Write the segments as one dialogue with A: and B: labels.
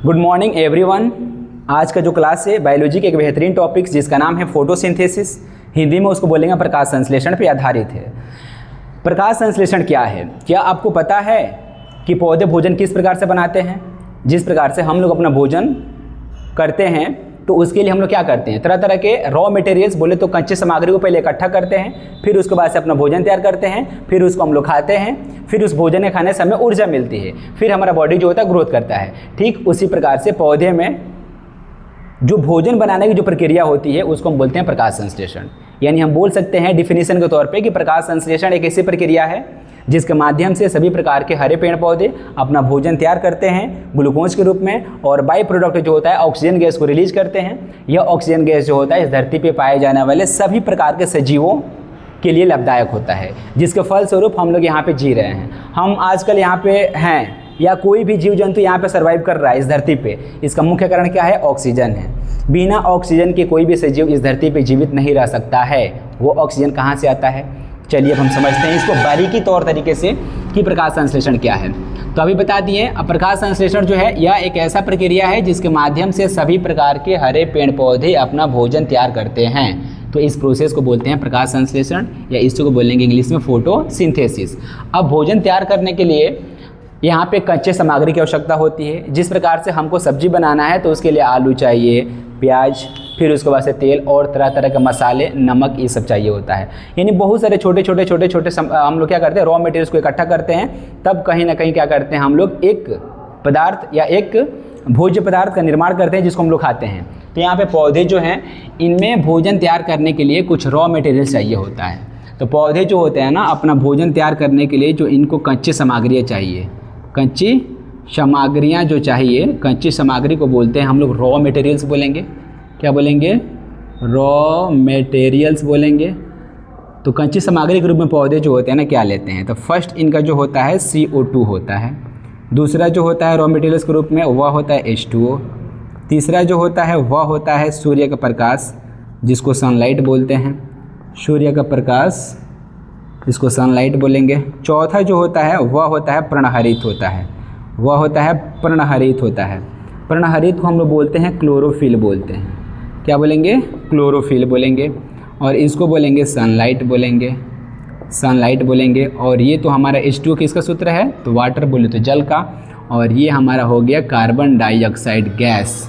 A: Good morning everyone. आज का जो क्लास है बायोलॉजी के एक बेहतरीन टॉपिक जिसका नाम है फोटोसिंथेसिस, हिंदी में उसको बोलेंगे प्रकाश संश्लेषण पे आधारित है। प्रकाश संश्लेषण क्या है? क्या आपको पता है कि पौधे भोजन किस प्रकार से बनाते हैं? जिस प्रकार से हम लोग अपना भोजन करते हैं तो उसके लिए हम लोग क्या करते हैं, तरह तरह के रॉ मटेरियल्स बोले तो कच्चे सामग्री को पहले इकट्ठा करते हैं, फिर उसके बाद से अपना भोजन तैयार करते हैं, फिर उसको हम लोग खाते हैं, फिर उस भोजन के खाने से हमें ऊर्जा मिलती है, फिर हमारा बॉडी जो होता है ग्रोथ करता है। ठीक उसी प्रकार से पौधे में जो भोजन बनाने की जो प्रक्रिया होती है उसको हम बोलते हैं प्रकाश संश्लेषण। यानी हम बोल सकते हैं डिफिनीशन के तौर पे कि प्रकाश संश्लेषण एक ऐसी प्रक्रिया है जिसके माध्यम से सभी प्रकार के हरे पेड़ पौधे अपना भोजन तैयार करते हैं ग्लूकोज के रूप में, और बाई प्रोडक्ट जो होता है ऑक्सीजन गैस को रिलीज करते हैं। यह ऑक्सीजन गैस जो होता है इस धरती पे पाए जाने वाले सभी प्रकार के सजीवों के लिए लाभदायक होता है, जिसके फलस्वरूप हम लोग यहाँ पे जी रहे हैं। हम आजकल यहाँ पे हैं या कोई भी जीव जंतु यहाँ पे सर्वाइव कर रहा है इस धरती पे, इसका मुख्य कारण क्या है? ऑक्सीजन है। बिना ऑक्सीजन के कोई भी सजीव इस धरती पे जीवित नहीं रह सकता है। वो ऑक्सीजन कहाँ से आता है? चलिए अब हम समझते हैं इसको बारीकी तौर तरीके से कि प्रकाश संश्लेषण क्या है। तो अभी बता दिए, अब प्रकाश संश्लेषण जो है यह एक ऐसा प्रक्रिया है जिसके माध्यम से सभी प्रकार के हरे पेड़ पौधे अपना भोजन तैयार करते हैं। तो इस प्रोसेस को बोलते हैं प्रकाश संश्लेषण, या इसको बोलेंगे इंग्लिश में फोटोसिंथेसिस। अब भोजन तैयार करने के लिए यहाँ पे कच्चे सामग्री की आवश्यकता होती है। जिस प्रकार से हमको सब्जी बनाना है तो उसके लिए आलू चाहिए, प्याज, फिर उसके बाद से तेल और तरह तरह के मसाले, नमक, ये सब चाहिए होता है। यानी बहुत सारे छोटे छोटे हम लोग क्या करते हैं, रॉ मटेरियल्स को इकट्ठा करते हैं, तब कहीं ना कहीं क्या करते हैं हम लोग एक पदार्थ या एक भोज्य पदार्थ का निर्माण करते हैं जिसको हम लोग खाते हैं। तो यहाँ पे पौधे जो हैं इनमें भोजन तैयार करने के लिए कुछ रॉ मटेरियल्स चाहिए होता है। तो पौधे जो होते हैं ना अपना भोजन तैयार करने के लिए जो इनको कच्ची सामग्रियाँ चाहिए, कच्ची सामग्रियाँ जो चाहिए, कच्ची सामग्री को बोलते हैं हम लोग रॉ मटेरियल्स बोलेंगे। क्या बोलेंगे? रॉ मटेरियल्स बोलेंगे। तो कच्ची सामग्री के रूप में पौधे जो होते हैं ना क्या लेते हैं? तो फर्स्ट इनका जो होता है CO2 होता है। दूसरा जो होता है रॉ मटेरियल्स के रूप में वह होता है H2O। तीसरा जो होता है वह होता है सूर्य का प्रकाश, जिसको सनलाइट बोलते हैं। सूर्य का प्रकाश, इसको सनलाइट बोलेंगे। चौथा जो होता है वह होता है पर्णहरित होता है, वह होता है पर्णहरित होता है। पर्णहरित को हम लोग बोलते हैं क्लोरोफिल बोलते हैं। क्या बोलेंगे? क्लोरोफिल बोलेंगे। और इसको बोलेंगे सनलाइट बोलेंगे, सनलाइट बोलेंगे। और ये तो हमारा H2O किसका सूत्र है? तो वाटर बोले तो जल का। और ये हमारा हो गया carbon dioxide gas,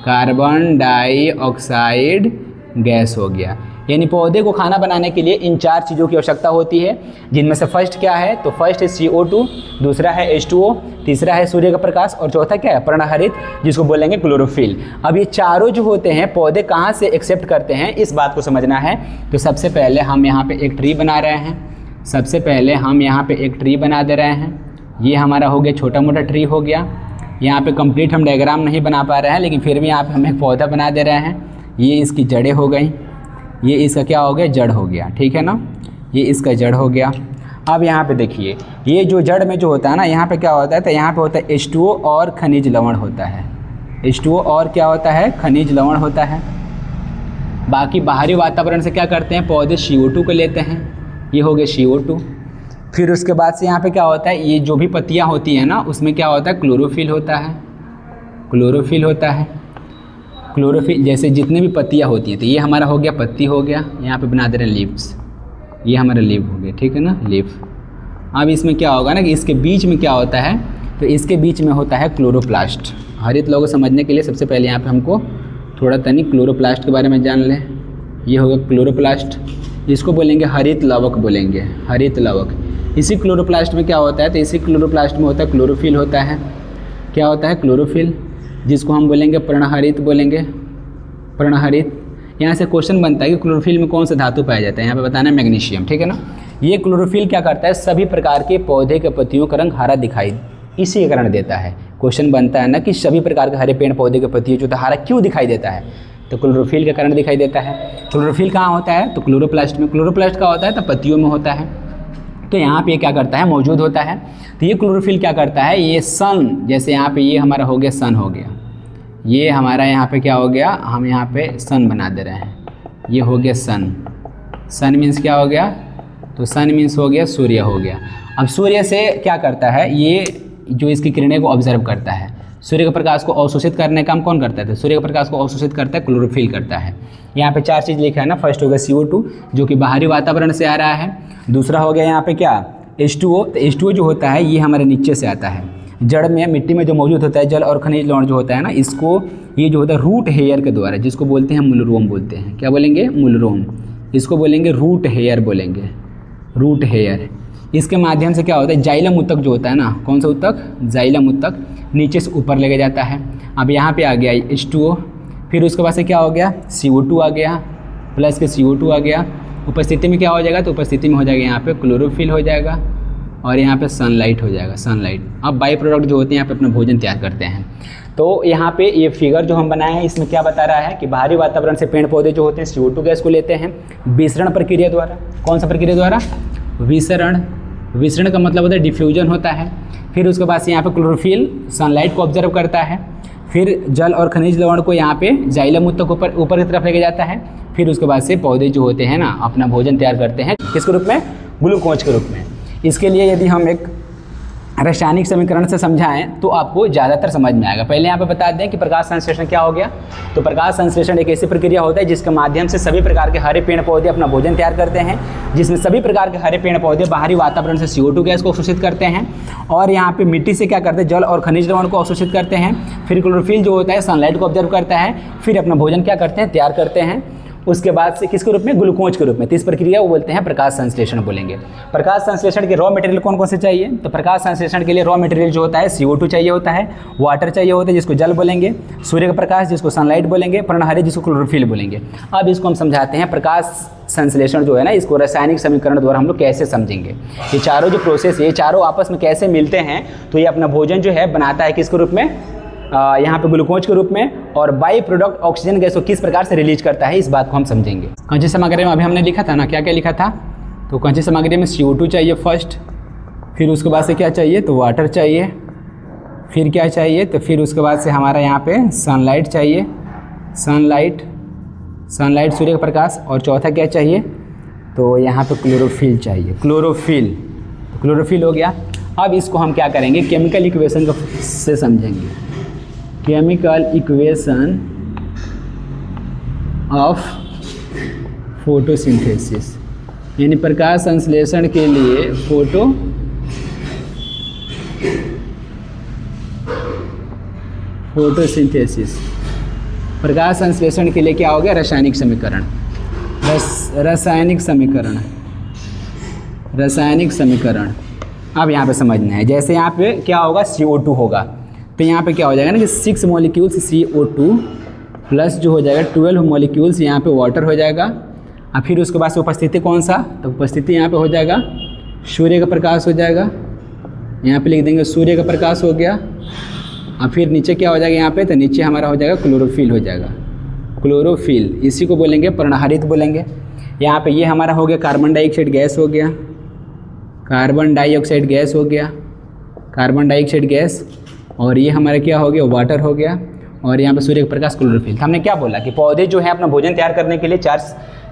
A: carbon dioxide gas हो गया। यानी पौधे को खाना बनाने के लिए इन चार चीज़ों की आवश्यकता होती है, जिनमें से फर्स्ट क्या है? तो फर्स्ट है CO2, दूसरा है H2O, तीसरा है सूर्य का प्रकाश, और चौथा क्या है? पर्णहरित, जिसको बोलेंगे क्लोरोफिल। अब ये चारों जो होते हैं पौधे कहाँ से एक्सेप्ट करते हैं, इस बात को समझना है। तो सबसे पहले हम यहाँ पे एक ट्री बना रहे हैं। सबसे पहले हम यहाँ पे एक ट्री बना दे रहे हैं। ये हमारा हो गया छोटा मोटा ट्री हो गया। यहाँ पे कंप्लीट हम डायग्राम नहीं बना पा रहे हैं, लेकिन फिर भी यहाँ पे हम एक पौधा बना दे रहे हैं। ये इसकी जड़ें हो गई, ये इसका क्या हो गया? जड़ हो गया, ठीक है ना। ये इसका जड़ हो गया। अब यहाँ पे देखिए, ये जो जड़ में जो होता है ना, यहाँ पे क्या होता है? तो यहाँ पे होता है H2O और खनिज लवण होता है। H2O और क्या होता है? खनिज लवण होता है। बाकी बाहरी वातावरण से क्या करते हैं? पौधे CO2 को लेते हैं। ये हो गया CO2। फिर उसके बाद से यहाँ पे क्या होता है? ये जो भी पत्तियाँ होती हैं ना उसमें क्या होता है? क्लोरोफिल होता है, क्लोरोफिल होता है। क्लोरोफिल जैसे जितने भी पत्तियाँ होती हैं, तो ये हमारा हो गया पत्ती हो गया। यहाँ पे बना दे रहे हैं लीव्स, ये हमारा लीव हो गया, ठीक है ना, लीव। अब इसमें क्या होगा ना कि इसके बीच में क्या होता है? तो इसके बीच में होता है क्लोरोप्लास्ट। हरित लोगों को समझने के लिए सबसे पहले यहाँ पे हमको थोड़ा तनिक क्लोरोप्लास्ट के बारे में जान लें। ये होगा क्लोरोप्लास्ट, इसको बोलेंगे हरित लवक बोलेंगे, हरित लवक। इसी क्लोरोप्लास्ट में क्या होता है? तो इसी क्लोरोप्लास्ट में होता है क्लोरोफिल होता है। क्या होता है? क्लोरोफिल, जिसको हम बोलेंगे पर्णहरित बोलेंगे, पर्णहरित। यहाँ से क्वेश्चन बनता है कि क्लोरोफिल में कौन सा धातु पाया जाता है? यहाँ पे बताना है मैग्नीशियम, ठीक है ना। ये क्लोरोफिल क्या करता है? सभी प्रकार के पौधे के पत्तियों का रंग हरा दिखाई इसी के कारण देता है। क्वेश्चन बनता है ना कि सभी प्रकार के हरे पेड़ पौधे के पत्तियों जो हरा क्यों दिखाई देता है? तो क्लोरोफिल के कारण दिखाई देता है। क्लोरोफिल कहाँ होता है? तो क्लोरोप्लास्ट में। क्लोरोप्लास्ट का होता है तो पत्तियों में होता है। तो यहाँ पे क्या करता है? मौजूद होता है। तो ये क्लोरोफिल क्या करता है? ये सन, जैसे यहाँ पे ये हमारा हो गया सन हो गया, ये हमारा यहाँ पे क्या हो गया? हम यहाँ पे सन बना दे रहे हैं। ये हो गया सन। सन मीन्स क्या हो गया? तो सन मीन्स हो गया सूर्य हो गया। अब सूर्य से क्या करता है? ये जो इसकी किरणें को ऑब्जर्व करता है। सूर्य के प्रकाश को अवशोषित करने का काम कौन करता है? तो सूर्य के प्रकाश को अवशोषित करता है क्लोरोफिल करता है। यहाँ पे 4 चीज़ लिखा है ना। फर्स्ट हो गया CO2 जो कि बाहरी वातावरण से आ रहा है। दूसरा हो गया यहाँ पे क्या? H2O। तो H2O जो होता है ये हमारे नीचे से आता है, जड़ में मिट्टी में जो मौजूद होता है, जल और खनिज लवण जो होता है ना, इसको ये जो होता है रूट हेयर के द्वारा, जिसको बोलते हैं मूलरोम बोलते हैं। क्या बोलेंगे? मूलरोम। इसको बोलेंगे रूट हेयर बोलेंगे, रूट हेयर। इसके माध्यम से क्या होता है? जाइलम उत्तक जो होता है ना, कौन सा उत्तक? जाइलम उत्तक नीचे से ऊपर लेके जाता है। अब यहाँ पे आ गया H2O, फिर उसके बाद से क्या हो गया? CO2 आ गया, प्लस के CO2 आ गया। उपस्थिति में क्या हो जाएगा? तो उपस्थिति में हो जाएगा यहाँ पे क्लोरोफिल हो जाएगा और यहाँ पे सनलाइट हो जाएगा, सनलाइट। अब बाई प्रोडक्ट जो होते हैं यहाँ पे अपना भोजन तैयार करते हैं। तो यहाँ पे ये फिगर जो हम बनाए हैं इसमें क्या बता रहा है कि बाहरी वातावरण से पेड़ पौधे जो होते हैं CO2 गैस को लेते हैं विसरण प्रक्रिया द्वारा। कौन सा प्रक्रिया द्वारा? विसरण। विसरण का मतलब होता है डिफ्यूजन होता है। फिर उसके बाद से यहाँ पे क्लोरोफिल सनलाइट को ऑब्जर्व करता है, फिर जल और खनिज लवण को यहाँ पे जाइलम उत्तक ऊपर की तरफ लेके जाता है। फिर उसके बाद से पौधे जो होते हैं ना अपना भोजन तैयार करते हैं, किसके रूप में? ग्लूकोज के रूप में। इसके लिए यदि हम एक रासायनिक समीकरण से समझाएं तो आपको ज़्यादातर समझ में आएगा। पहले यहाँ पे बता दें कि प्रकाश संश्लेषण क्या हो गया। तो प्रकाश संश्लेषण एक ऐसी प्रक्रिया होता है जिसके माध्यम से सभी प्रकार के हरे पेड़ पौधे अपना भोजन तैयार करते हैं, जिसमें सभी प्रकार के हरे पेड़ पौधे बाहरी वातावरण से CO2 गैस को अवशोषित करते हैं और यहाँ पे मिट्टी से क्या करते हैं? जल और खनिज लवण को अवशोषित करते हैं। फिर क्लोरोफिल जो होता है सनलाइट को ऑब्जर्व करता है, फिर अपना भोजन क्या करते हैं? तैयार करते हैं। उसके बाद से किसके रूप में? ग्लूकोज के रूप में। तो इस प्रक्रिया को बोलते हैं प्रकाश संश्लेषण बोलेंगे। प्रकाश संश्लेषण के रॉ मटेरियल कौन कौन से चाहिए? तो प्रकाश संश्लेषण के लिए रॉ मटेरियल जो होता है CO2 चाहिए होता है, वाटर चाहिए होता है जिसको जल बोलेंगे, सूर्य का प्रकाश जिसको सनलाइट बोलेंगे, पर्णहरित जिसको क्लोरोफिल बोलेंगे। अब इसको हम समझाते हैं प्रकाश संश्लेषण जो है ना, इसको रासायनिक समीकरण द्वारा हम लोग कैसे समझेंगे। ये चारों जो प्रोसेस है, ये चारों आपस में कैसे मिलते हैं, तो ये अपना भोजन जो है बनाता है किसके रूप में? यहाँ पे ग्लूकोज के रूप में। और बाई प्रोडक्ट ऑक्सीजन गैस को किस प्रकार से रिलीज करता है, इस बात को हम समझेंगे। कौन-सी सामग्री में अभी हमने लिखा था ना, क्या क्या लिखा था? तो कौन-सी सामग्री में CO2 चाहिए फर्स्ट, फिर उसके बाद से क्या चाहिए? तो वाटर चाहिए, फिर क्या चाहिए? तो फिर उसके बाद से हमारा यहाँ पे सनलाइट चाहिए, सनलाइट सूर्य का प्रकाश। और चौथा क्या चाहिए? तो यहाँ पे क्लोरोफिल चाहिए, क्लोरोफिल हो गया। अब इसको हम क्या करेंगे? केमिकल इक्वेशन से समझेंगे। केमिकल इक्वेशन ऑफ फोटोसिंथेसिस, यानी प्रकाश संश्लेषण के लिए फोटोसिंथेसिस, प्रकाश संश्लेषण के लिए क्या हो गया? रासायनिक समीकरण, रासायनिक समीकरण। अब यहाँ पे समझना है, जैसे यहाँ पे क्या होगा? CO2 होगा, तो यहाँ पे क्या हो जाएगा ना कि 6 मॉलिक्यूल्स CO2 प्लस जो हो जाएगा 12 मॉलिक्यूल्स यहाँ पे वाटर हो जाएगा। और फिर उसके बाद से उपस्थिति कौन सा? तो उपस्थिति यहाँ पे हो जाएगा सूर्य का प्रकाश हो जाएगा, यहाँ पे लिख देंगे सूर्य का प्रकाश हो गया। और फिर नीचे क्या हो जाएगा यहाँ पे? तो नीचे हमारा हो जाएगा क्लोरोफिल हो जाएगा, क्लोरोफिल। इसी को बोलेंगे पर्णहरित बोलेंगे। यहाँ पे ये हमारा हो गया कार्बन डाइऑक्साइड गैस हो गया, कार्बन डाइऑक्साइड गैस हो गया, कार्बन डाइऑक्साइड गैस। और ये हमारा क्या हो गया? वाटर हो गया। और यहाँ पे सूर्य का प्रकाश क्लोरोफिल। हमने क्या बोला कि पौधे जो है अपना भोजन तैयार करने के लिए 4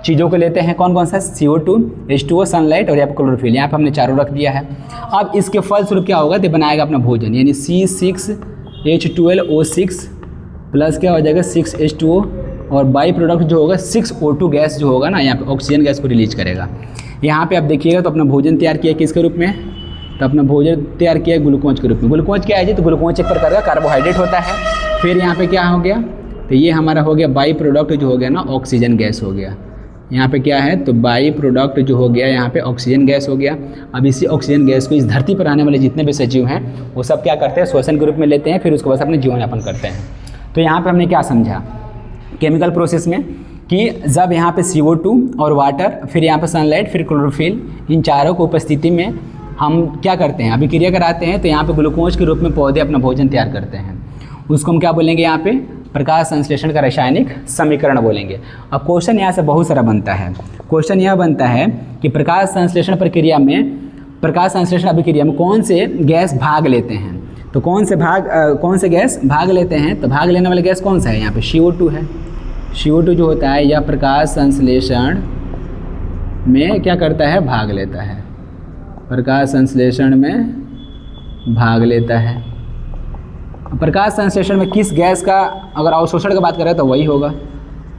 A: चीज़ों को लेते हैं। कौन कौन सा? CO2, H2O, सनलाइट और यहाँ पे क्लोरोफिल। यहाँ पे हमने चारों रख दिया है। अब इसके फलस्वरूप क्या होगा? तो बनाएगा अपना भोजन, यानी C6H12O6 प्लस क्या हो जाएगा? 6H2O और बाई प्रोडक्ट जो होगा 6O2 गैस जो होगा ना, यहाँ पे ऑक्सीजन गैस को रिलीज करेगा। यहाँ पे आप देखिएगा तो अपना भोजन तैयार किया किसके रूप में? तो अपना भोजन तैयार किया ग्लूकोज के रूप में। ग्लूकोज क्या है जी? तो ग्लूकोज एक प्रकार का कार्बोहाइड्रेट होता है। फिर यहाँ पे क्या हो गया? तो ये हमारा हो गया बाई प्रोडक्ट जो हो गया ना, ऑक्सीजन गैस हो गया। यहाँ पे क्या है? तो बाई प्रोडक्ट जो हो गया यहाँ पे ऑक्सीजन गैस हो गया। अब इसी ऑक्सीजन गैस को इस धरती पर आने वाले जितने भी सजीव हैं वो सब क्या करते हैं? श्वसन के रूप में लेते हैं, फिर उसके बाद अपने जीवन यापन करते हैं। तो यहाँ पे हमने क्या समझा केमिकल प्रोसेस में कि जब यहाँ पे CO2 और वाटर, फिर यहाँ पे सनलाइट, फिर क्लोरोफिल, इन चारों को उपस्थिति में हम क्या करते हैं? अभिक्रिया कराते हैं। तो यहाँ पे ग्लूकोज के रूप में पौधे अपना भोजन तैयार करते हैं। उसको हम क्या बोलेंगे? यहाँ पे प्रकाश संश्लेषण का रासायनिक समीकरण बोलेंगे। अब क्वेश्चन यहाँ से बहुत सारा बनता है। क्वेश्चन यह बनता है कि प्रकाश संश्लेषण प्रक्रिया में, प्रकाश संश्लेषण अभिक्रिया में कौन से गैस भाग लेते हैं? तो कौन से गैस भाग लेते हैं? तो भाग लेने वाले गैस कौन सा है? यहाँ पे CO2 है। CO2 जो होता है यह प्रकाश संश्लेषण में क्या करता है? भाग लेता है, प्रकाश संश्लेषण में भाग लेता है। प्रकाश संश्लेषण में किस गैस का, अगर अवशोषण की बात करें तो वही होगा,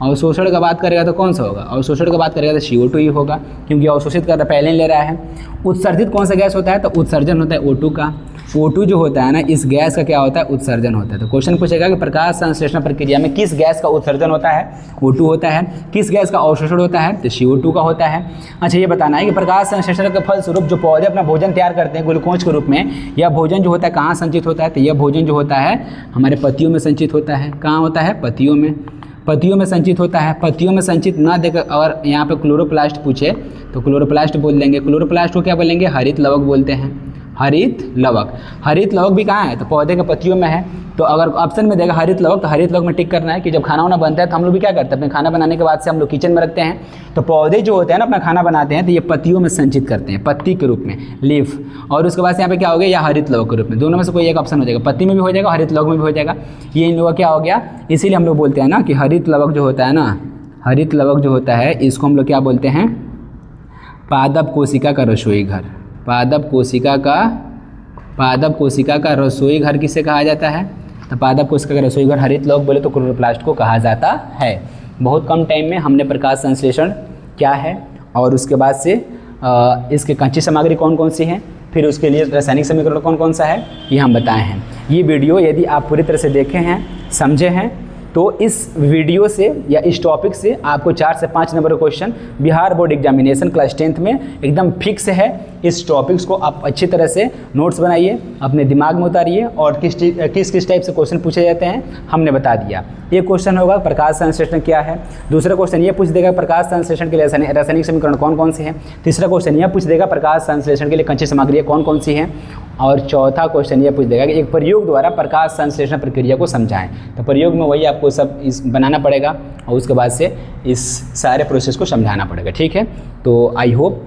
A: अवशोषण का बात करेगा तो कौन सा होगा, अवशोषण का बात करेगा तो CO2 ही होगा, क्योंकि अवशोषित कर पहले ले रहा है। उत्सर्जित कौन सा गैस होता है, तो उत्सर्जन होता है O2 का। O2 जो होता है ना, इस गैस का क्या होता है, उत्सर्जन होता है। तो क्वेश्चन पूछेगा कि प्रकाश संश्लेषण प्रक्रिया में किस गैस का उत्सर्जन होता है, O2 होता है। किस गैस का अवशोषण होता है, तो CO2 का होता है। अच्छा, ये बताना है कि प्रकाश संश्लेषण के फलस्वरूप जो पौधे अपना भोजन तैयार करते हैं ग्लूकोज के रूप में, यह भोजन जो होता है कहाँ संचित होता है, तो यह भोजन जो होता है हमारे पत्तियों में संचित होता है। कहाँ होता है, पत्तियों में, पत्तियों में संचित होता है। पत्तियों में संचित ना देकर अगर यहाँ पे क्लोरोप्लास्ट पूछे तो क्लोरोप्लास्ट बोल देंगे। क्लोरोप्लास्ट को क्या बोलेंगे, हरित लवक बोलते हैं, हरित लवक। हरित लवक भी कहाँ है, तो पौधे के पत्तियों में है। तो अगर ऑप्शन में देगा हरित लवक, तो हरित लवक में टिक करना है कि जब खाना वाना बनता है तो हम लोग भी क्या करते हैं, अपने खाना बनाने के बाद से हम लोग किचन में रखते हैं, तो पौधे जो होते हैं ना अपना खाना बनाते हैं तो ये पत्तियों में संचित करते हैं, पत्ती के रूप में, लीफ। और उसके बाद से यहाँ पे क्या हो गया, या हरित लवक के रूप में। दोनों में से कोई एक ऑप्शन हो जाएगा, पत्ती में भी हो जाएगा, हरित लवक में भी हो जाएगा। ये इन लोगों का क्या हो गया, इसीलिए हम लोग बोलते हैं ना कि हरित लवक जो होता है ना, हरित लवक जो होता है इसको हम लोग क्या बोलते हैं, पादप कोशिका का रसोई घर। पादप कोशिका का रसोई घर किसे कहा जाता है, तो पादप कोशिका का रसोई घर हरित लवक बोले तो क्लोरोप्लास्ट को कहा जाता है। बहुत कम टाइम में हमने प्रकाश संश्लेषण क्या है और उसके बाद से इसके कच्ची सामग्री कौन कौन सी हैं, फिर उसके लिए रासायनिक समीकरण कौन कौन सा है, ये हम बताए हैं। ये वीडियो यदि आप पूरी तरह से देखे हैं, समझे हैं, तो इस वीडियो से या इस टॉपिक से आपको 4 से 5 नंबर का question Bihar board examination class 10th में एकदम फिक्स है। इस टॉपिक्स को आप अच्छी तरह से नोट्स बनाइए, अपने दिमाग में उतारिए, और किस किस टाइप से क्वेश्चन पूछे जाते हैं हमने बता दिया। ये क्वेश्चन होगा प्रकाश संश्लेषण क्या है। दूसरा क्वेश्चन ये पूछ देगा प्रकाश संश्लेषण के लिए रासायनिक समीकरण कौन कौन से हैं। तीसरा क्वेश्चन यह पूछ देगा प्रकाश संश्लेषण के लिए कच्ची सामग्री कौन कौन सी हैं। और चौथा क्वेश्चन ये पूछ देगा कि एक प्रयोग द्वारा प्रकाश संश्लेषण प्रक्रिया को समझाएं। तो प्रयोग में वही आपको सब इस बनाना पड़ेगा और उसके बाद से इस सारे प्रोसेस को समझाना पड़ेगा। ठीक है, तो आई होप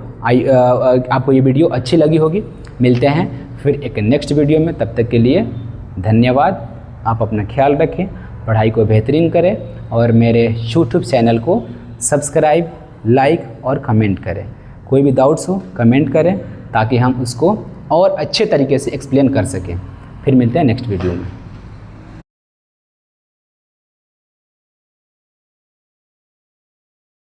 A: आपको ये वीडियो अच्छी लगी होगी। मिलते हैं फिर एक नेक्स्ट वीडियो में, तब तक के लिए धन्यवाद। आप अपना ख्याल रखें, पढ़ाई को बेहतरीन करें और मेरे यूट्यूब चैनल को सब्सक्राइब, लाइक और कमेंट करें। कोई भी डाउट्स हो कमेंट करें ताकि हम उसको और अच्छे तरीके से एक्सप्लेन कर सकें। फिर मिलते हैं नेक्स्ट वीडियो में।